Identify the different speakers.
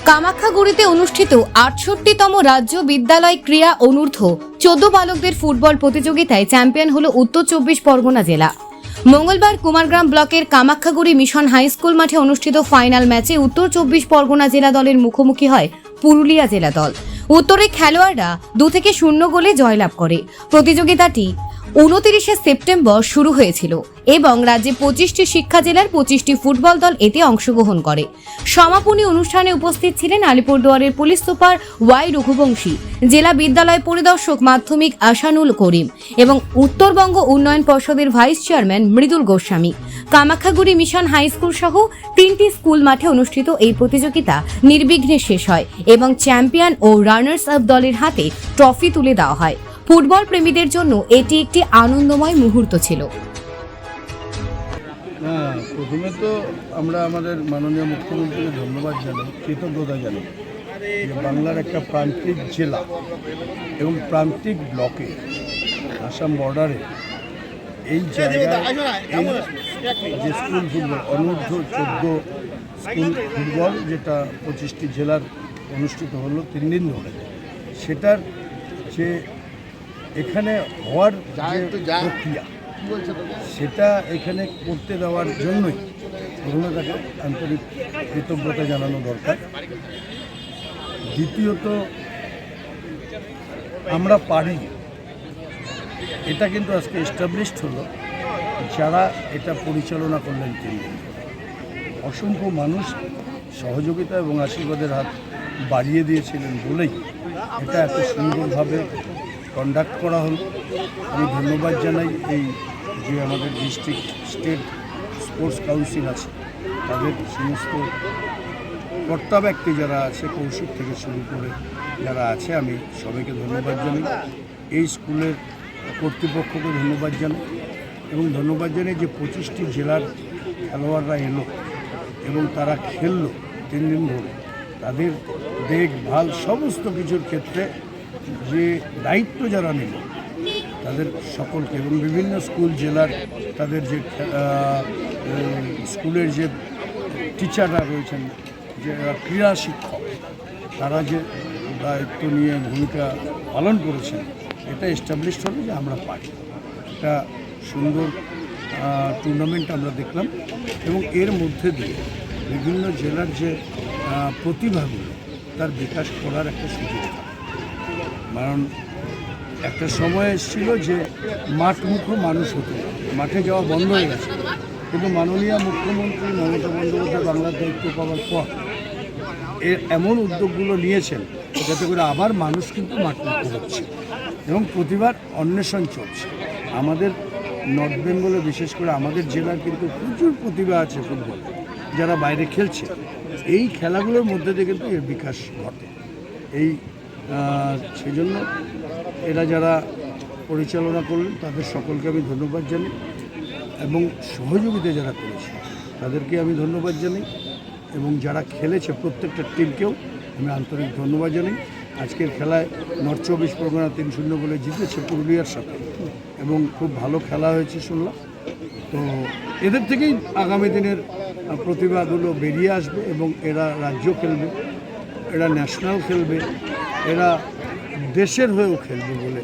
Speaker 1: কামাখ্যাগুড়িতে অনুষ্ঠিত ৬৮তম রাজ্য বিদ্যালয় ক্রীড়া অনূর্ধ্ব ১৪ বালকদের ফুটবল প্রতিযোগিতায় চ্যাম্পিয়ন হল উত্তর চব্বিশ পরগনা জেলা। মঙ্গলবার কুমারগ্রাম ব্লকের কামাখ্যাগুড়ি মিশন হাই স্কুল মাঠে অনুষ্ঠিত ফাইনাল ম্যাচে উত্তর চব্বিশ পরগনা জেলা দলের মুখোমুখি হয় পুরুলিয়া জেলা দল। উত্তরে খেলোয়াড়রা ২-০ গোলে জয়লাভ করে। প্রতিযোগিতাটি ২৯ সেপ্টেম্বর শুরু হয়েছিল এবং রাজ্যে ২৫টি শিক্ষা জেলার ২৫টি ফুটবল দল এতে অংশগ্রহণ করে। সমাপনী অনুষ্ঠানে উপস্থিত ছিলেন আলিপুরদুয়ারের পুলিশ সুপার ওয়াই রঘুবংশী, জেলা বিদ্যালয় পরিদর্শক মাধ্যমিক আশানুল করিম এবং উত্তরবঙ্গ উন্নয়ন পর্ষদের vice chairman Mridul Goswami. Kamakhyaguri mission high school সহ ৩টি স্কুল মাঠে অনুষ্ঠিত এই প্রতিযোগিতা নির্বিঘ্নে শেষ হয় এবং চ্যাম্পিয়ন ও রানার্স আপ দলের হাতে ট্রফি তুলে দেওয়া হয়। ফুটবল প্রেমীদের জন্য এটি একটি আনন্দময় মুহূর্ত ছিল।
Speaker 2: প্রথমে তো আমরা আমাদের মাননীয় মুখ্যমন্ত্রীকে ধন্যবাদ জানাই, কৃতজ্ঞতা জানাই যে বাংলার একটা প্রান্তিক জেলা এবং প্রান্তিক ব্লকে আসাম বর্ডারে এই জায়গায় এই যে স্কুল ফুটবল অনূর্ধ্ব ১৪ স্কুল ফুটবল যেটা ২৫টি জেলার অনুষ্ঠিত হলো ৩ দিন ধরে, সেটার যে এখানে হওয়ার যে প্রক্রিয়া সেটা এখানে করতে দেওয়ার জন্যই প্রথমে তাকে আন্তরিক কৃতজ্ঞতা জানানো দরকার। দ্বিতীয়ত আমরা পারি, এটা কিন্তু আজকে এস্টাবলিশড হলো যারা এটা পরিচালনা করলেন ৩ দিন। অসংখ্য মানুষ সহযোগিতা এবং আশীর্বাদের হাত বাড়িয়ে দিয়েছিলেন বলেই এটা এত সুন্দরভাবে কন্ডাক্ট করা হলো। আমি ধন্যবাদ জানাই এই যে আমাদের ডিস্ট্রিক্ট স্টেট স্পোর্টস কাউন্সিল আছে, তাদের সমস্ত কর্তা ব্যক্তি যারা আছে, কৌশিক থেকে শুরু করে যারা আছে, আমি সবাইকে ধন্যবাদ জানাই। এই স্কুলের কর্তৃপক্ষকে ধন্যবাদ জানাই এবং ধন্যবাদ জানাই যে ২৫টি জেলার খেলোয়াড়রা এলো এবং তারা খেললো ৩ দিন ধরে। তাদের দেখভাল সমস্ত কিছুর ক্ষেত্রে যে দায়িত্ব যারা নিল তাদের সকলকে এবং বিভিন্ন স্কুল জেলার তাদের যে স্কুলের যে টিচাররা রয়েছেন, যে ক্রীড়া শিক্ষক, তারা যে দায়িত্ব নিয়ে ভূমিকা পালন করেছেন, এটা এস্টাবলিশড হলো যে আমরা পারি। একটা সুন্দর টুর্নামেন্ট আমরা দেখলাম এবং এর মধ্যে দিয়ে বিভিন্ন জেলার যে প্রতিভাগুলো তার বিকাশ করার একটা সুযোগ থাকে। কারণ একটা সময় এসেছিল যে মাঠমুখো মানুষ হতো, মাঠে যাওয়া বন্ধ হয়ে গেছে, কিন্তু মাননীয় মুখ্যমন্ত্রী মমতা বন্দ্যোপাধ্যায় বাংলার দায়িত্ব পাওয়ার পর এমন উদ্যোগগুলো নিয়েছেন যাতে করে আবার মানুষ কিন্তু মাঠমুখো হচ্ছে এবং প্রতিভার অন্বেষণ চলছে। আমাদের নর্থ বেঙ্গলে বিশেষ করে আমাদের জেলার কিন্তু প্রচুর প্রতিভা আছে ফুটবল, যারা বাইরে খেলছে। এই খেলাগুলোর মধ্যে দিয়ে কিন্তু এর বিকাশ ঘটে। সেই জন্য এরা যারা পরিচালনা করলেন তাদের সকলকে আমি ধন্যবাদ জানাই এবং সহযোগিতা যারা করেছে তাদেরকে আমি ধন্যবাদ জানাই এবং যারা খেলেছে প্রত্যেকটা টিমকেও আমি আন্তরিক ধন্যবাদ জানাই। আজকের খেলায় নর্থ চব্বিশ পরগনা ৩-০ গোলে জিতেছে পুরুলিয়ার সাথে এবং খুব ভালো খেলা হয়েছে শুনলাম। তো এদের থেকেই আগামী দিনের প্রতিভাগুলো বেরিয়ে আসবে এবং এরা রাজ্য খেলবে, এরা ন্যাশনাল খেলবে, এরা দেশের হয়েও খেলবে বলে